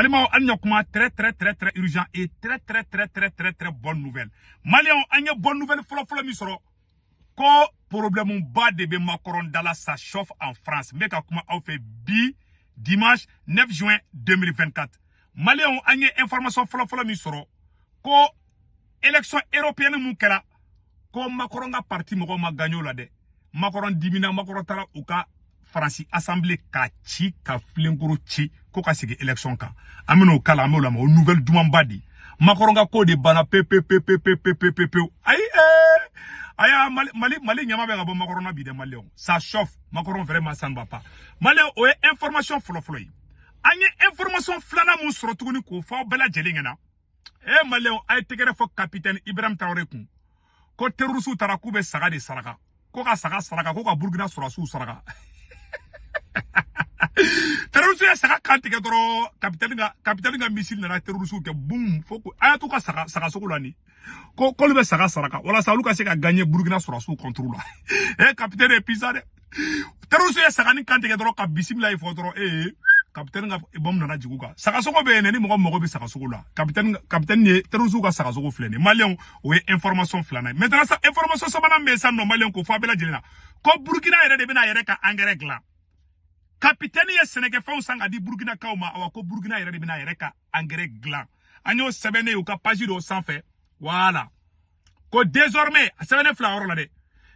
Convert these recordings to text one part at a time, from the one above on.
Balima Anyakuma, très urgent et très bonne nouvelle. Malien, Anya bonne nouvelle, folo misoro. Ko problème bas de Macron Dala, ça chauffe en France. Mais comment on fait dimanche 9 juin 2024. Malien, Anya information folo misoro. Ko élection européenne moukela. Ko Macron a parti mo ma gagno la de. Macron dimina Macron tara uka France assemblée ka chi ka flinguru chi ko ka sigi élection ka. Amino kala amola mo nouvelle dumambadi. Macron ga ko de bana pepe. Aya Mali nyama be ga bon Macron na bi de Mali. Ça chauffe. Macron vraiment ça ne va pas. Mali o information folo yi. Anya information flana mun soro tuguni ko fa bela jelingena. Mali ay tegere fo capitaine Ibrahim Traoré kun. Ko terroristes tara ku be saga de saraka. Ko ka saga saraka ko ka Burkina surasu saraka. Terroristes ya saga kantige doro capitaine nga missile na terroristes ke boum foko ayatu ka saga sokolani. Ko le be saga saraka wala sa luka se ka gagner Burkina surasu contrôle. Capitaine épisode terroristes ya saga ni kantige doro ka bismillah ifo doro capitaine nga bom na jiguka saga soko be ne ni mo be saga sokola capitaine ni terroristes ka saga soko flene malien o information flana maintenant ça information ça bana me ça no malien ko fa bela jelina ko Burkina yere de bena yere ka engrais glan capitaine ye Sénégal fa sanga di Burkina kauma awa ko Burkina yere de bena yere ka engrais glan agno sebene ou ka page do sans fait voilà ko désormais sebene flower la de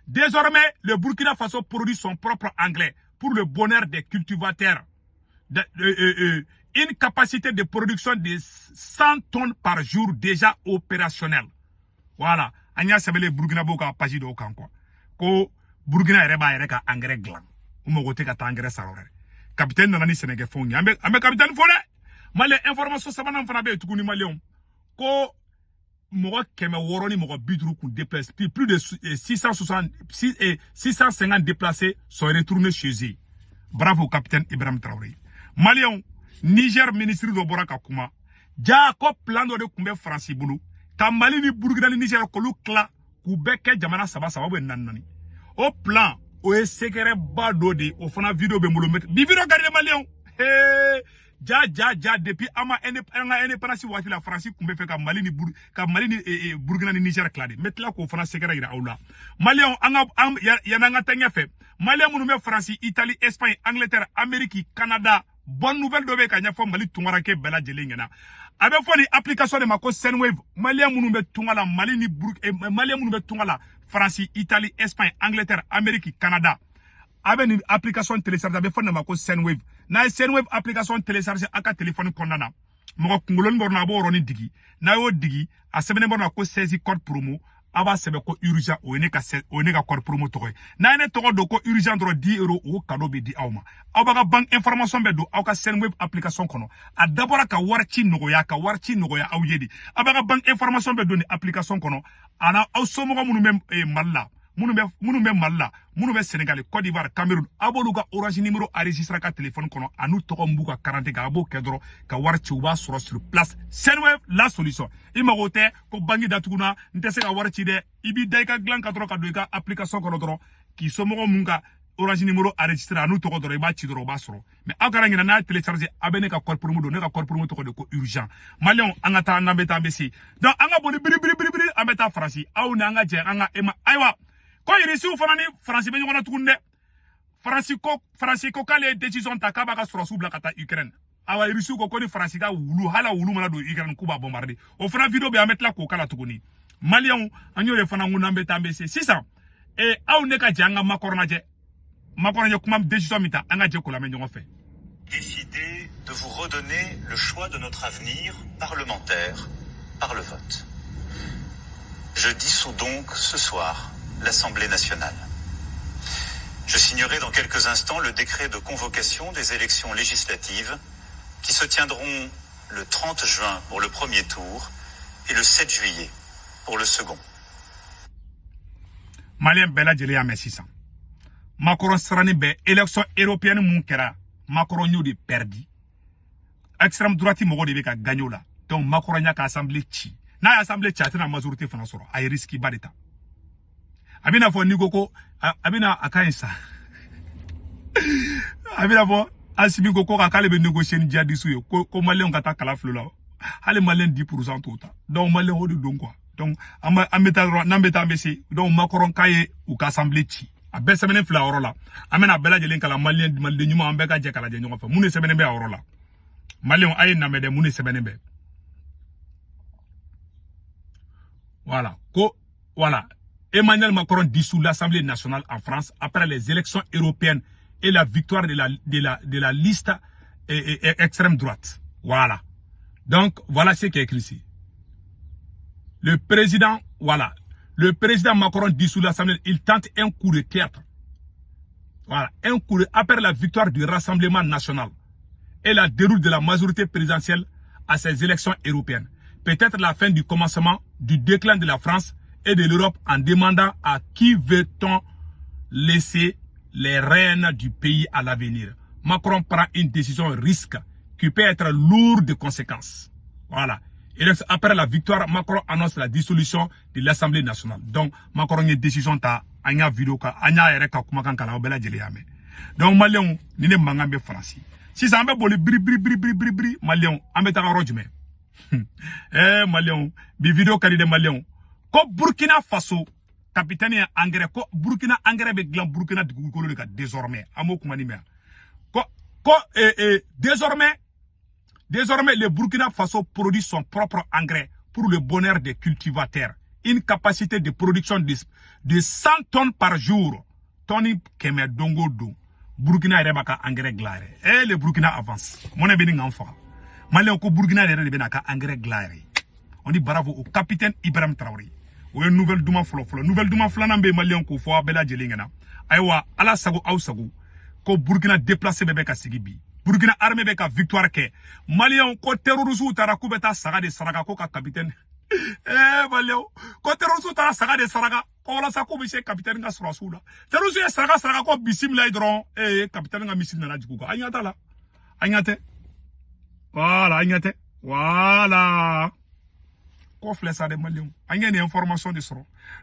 désormais le Burkina Faso produit son propre engrais pour le bonheur des cultivateurs. Une capacité de production de 100 tonnes par jour déjà opérationnelle. Voilà. Anya sebele Burkina boka page do kan quoi. Ko Burkina reba yereka engrais glan. Umo gote ka engrais sarore. Capitaine nanani Sénégal foni. Ambe capitaine fone. Malé information sabana fana be tukuni Malion. Ko mogo keme woroni mogo bidru kun déplace plus de 650 déplacés sont retournés chez eux. Bravo capitaine Ibrahim Traoré. Malion, Niger ministre de Boraka Kuma, Jacob plan de Kumbe France Boulou, Kamali ni Burkina ni Niger Kolu Kla, Kubeke Jamana Saba Nanani. Au plan, au secret bado de, au fana vidéo Bemolomet, Biviro Gardé Malion, ja, depuis Ama indépendance Wati la France, Kumbe fait Kamali ni Burkina ni Niger Klade, mettre là qu'on fana secret ira Aula. Malion, Yananga Tanya fait, Malion Mounoumé France, Italie, Espagne, Angleterre, Amérique, Canada, bonne nouvelle de Beka Nyafo Mali Tungarake Bela Jelingena. Avec une application de Mako Senwave, Malien Mounoumbe Tungala, Malien Mounoumbe Tungala, France, Italie, Espagne, Angleterre, Amérique, Canada. Avec une application téléchargée, avec une Mako Senwave. Na Senwave application téléchargée à ka téléphone kondana. Moko Kungolon Bornabo Roni Digi. Na yo Digi, a Sebene Bornako saisi code promo. Aba sebe ko urgent o ne ka code promo toy na ne to do ko urgent dro 10 € o cadeau be di awma abaga bank information be do awka Senwave application kono a dabora ka warchi nogo ya awyedi abaga bank information be do ni application kono ana aw somo ko munu mem malla munu be malla munu be Sénégal Côte d'Ivoire Cameroun aboluga orange numéro enregistré ka téléphone kono anu to ko mbuga 40 ga abo kedro ka warchi uba sur place Senwave la solution imagote ko bangi datuguna ntese ka warchi de ibi daika glan ka dro ka do ka application kono dro ki somo ko munga orange numéro enregistré anu to ko dro ba ci dro ba soro mais agara ngina na télécharger abene ka code promo do ne ka code promo to ko de ko urgent malion angata na beta mbesi donc anga boni biri abeta France aw na anga je anga ema aywa ko irisi u fana ni France be ngona tukunde France ko kale décision ta ka ba ka soro subla kata Ukraine awa irisi ko ni France ka wulu hala wulu mana do Ukraine ku ba bombarder o fana video be ametla ko kala tukuni Malion anyo le fana nguna mbeta mbesi 600 et aw ne ka janga makorna je kuma décision mita anga je ko la menyo fait décider de vous redonner le choix de notre avenir parlementaire par le vote. Je dissous donc ce soir l'Assemblée nationale. Je signerai dans quelques instants le décret de convocation des élections législatives qui se tiendront le 30 juin pour le premier tour et le 7 juillet pour le second. Malien Bella Djelia Messissa. Macron sera be élection européenne munkera. Macron yo de perdu. Extrême droite mo de ka gagno là. Donc Macron nya ka assemblée chi. Na assemblée chi atena majorité fana soro. Ay risque badeta. Abina fo ni goko abina akainsa. Abina fo Asibi ko ko ka be négocier ni djihadistes yo ko malien ka ta kala flou la. Allez malien 10% tota. Donc malien ho de don quoi. Donc ameta nambeta mbesi donc Macron kaye ou ka assemblée ti. A be semene fla oro la. Amena bela jelen kala malien nyuma ambe ka je kala je nyongo fa. Mune semene be oro la. Malien aye namede mune semene be. Voilà. Voilà. Emmanuel Macron dissout l'Assemblée nationale en France après les élections européennes et la victoire de la liste extrême droite. Voilà. Donc, voilà ce qui est écrit ici. Le président Macron dissout l'Assemblée, il tente un coup de théâtre. Voilà. Après la victoire du Rassemblement national et la déroute de la majorité présidentielle à ces élections européennes. Peut-être la fin du commencement du déclin de la France et de l'Europe en demandant à qui veut-on laisser les rênes du pays à l'avenir. Macron prend une décision risque qui peut être lourde de conséquences. Voilà. Et après la victoire, Macron annonce la dissolution de l'Assemblée nationale. Donc, Macron a une décision ta anya vidéo ka anya ereka kumakan kala obela jeliame. Donc, Malion, ni ne mangambe français. Si ça ambe boli bri Malion, ambe ta rojme. Malion, bi vidéo kali de Malion. Ko Burkina Faso, capitaine engrais, ko Burkina engrais be glan Burkina dugukolo de ka désormais. Amo kumani me. Désormais, le Burkina Faso produit son propre engrais pour le bonheur des cultivateurs. Une capacité de production de 100 tonnes par jour. Tony Keme Dongo Do. Burkina Rebaka engrais glare. Et le Burkina avance. Mon est enfant. Malien ko Burkina Rebaka engrais glare. On dit bravo au capitaine Ibrahim Traoré. Ou une nouvelle douma flo. Nouvelle douma flanambe malien ko fo bela jelingena. Aywa ala sago au sago. Ko Burkina déplacé bébé ka sigibi. Burkina armée beka victoire ke. Malien ko terrorisme tara ku beta saga de saraka ko ka capitaine. Malien ko terrorisme tara saga de saraka. Ko la sa ko bi capitaine nga surasula. Terrorisme saraka ko bisim la hydron capitaine nga misil na djikuko. Anyata la. Anyate. Voilà, anyate. Voilà. Ça de Maliens. Il y a une information de ça.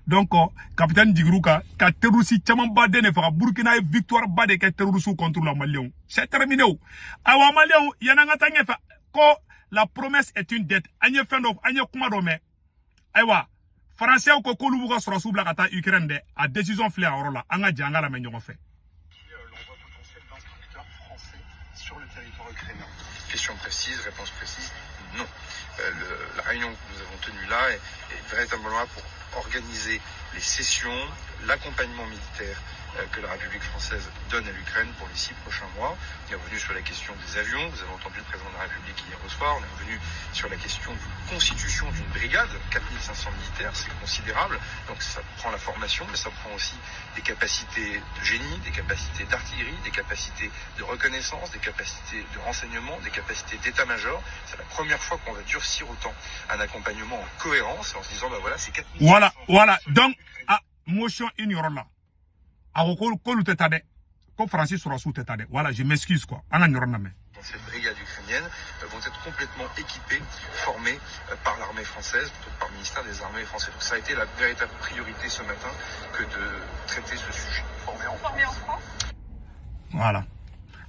Donc, capitaine Digrouka, qui a terrorisé Tchaman Bade ne fera Burkina et victoire Bade qui a terrorisé contre la Maliens. C'est terminé. Awa Maliens, il y en a un fait. La promesse est une dette. Agne fin d'offre, agne kumadome. Awa, Français ou Kokolubuka sera sous la kata Ukraine de, à décision flé à Orola. Anga Djanga la meñon fait. L'envoi potentiel d'instructeurs français sur le territoire ukrainien. Question précise, réponse précise, non. La réunion que nous avons tenue là est véritablement pour organiser les sessions, l'accompagnement militaire que la République française donne à l'Ukraine pour les 6 prochains mois. On est revenu sur la question des avions. Vous avez entendu le président de la République hier au soir. On est revenu sur la question de constitution d'une brigade, 4500 militaires, c'est considérable. Donc ça prend la formation, mais ça prend aussi des capacités de génie, des capacités d'artillerie, des capacités de reconnaissance, des capacités de renseignement, des capacités d'état-major. C'est la première fois qu'on va durcir autant un accompagnement en cohérence, en se disant, bah voilà, c'est 4 Voilà. Donc, motion ignorant là. Voilà, je m'excuse quoi. Ces brigades ukrainiennes vont être complètement équipées, formées par l'armée française, par le ministère des Armées français. Donc ça a été la véritable priorité ce matin que de traiter ce sujet. Formés en France. Voilà.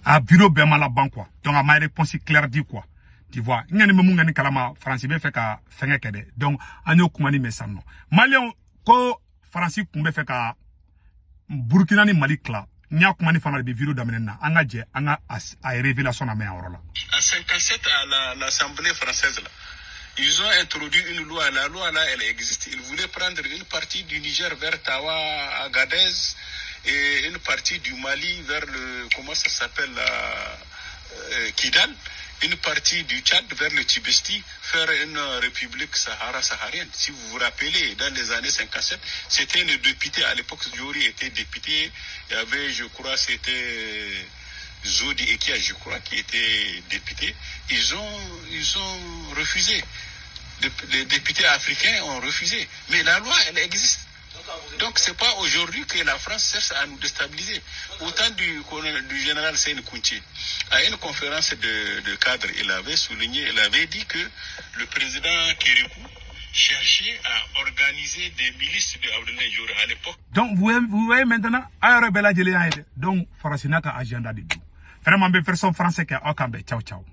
À bureau ben la banque quoi. Donc à ma réponse claire dit quoi. Tu vois, il y a des moments où kalama français fait ka fenga kede. Donc anyo kumani mesano. Malien ko français kumbe fait ka Burkina ni Mali kla. Nya kumani fana de vidéo d'amenena. Anga je anga a révélation na me orola. En 57 à l'Assemblée française là. Ils ont introduit une loi. La loi là, elle existe. Ils voulaient prendre une partie du Niger vers Tawa, Agadez, et une partie du Mali vers le, comment ça s'appelle, Kidal, une partie du Tchad vers le Tibesti, faire une république saharienne. Si vous vous rappelez, dans les années 57, c'était le député, à l'époque, Diori était député, il y avait, je crois, c'était Zodi Ekia, je crois, qui était député. Ils ont refusé. Les députés africains ont refusé. Mais la loi, elle existe. Donc c'est pas aujourd'hui que la France cherche à nous déstabiliser. Autant du général Seyne Kounti, à une conférence de cadre, il avait souligné, il avait dit que le président Kérékou cherchait à organiser des milices de Abdoulaye Dioré à l'époque. Donc vous voyez maintenant, donc Farasina ka agenda de tout. vraiment be version français ke aw kan bɛ ciao ciao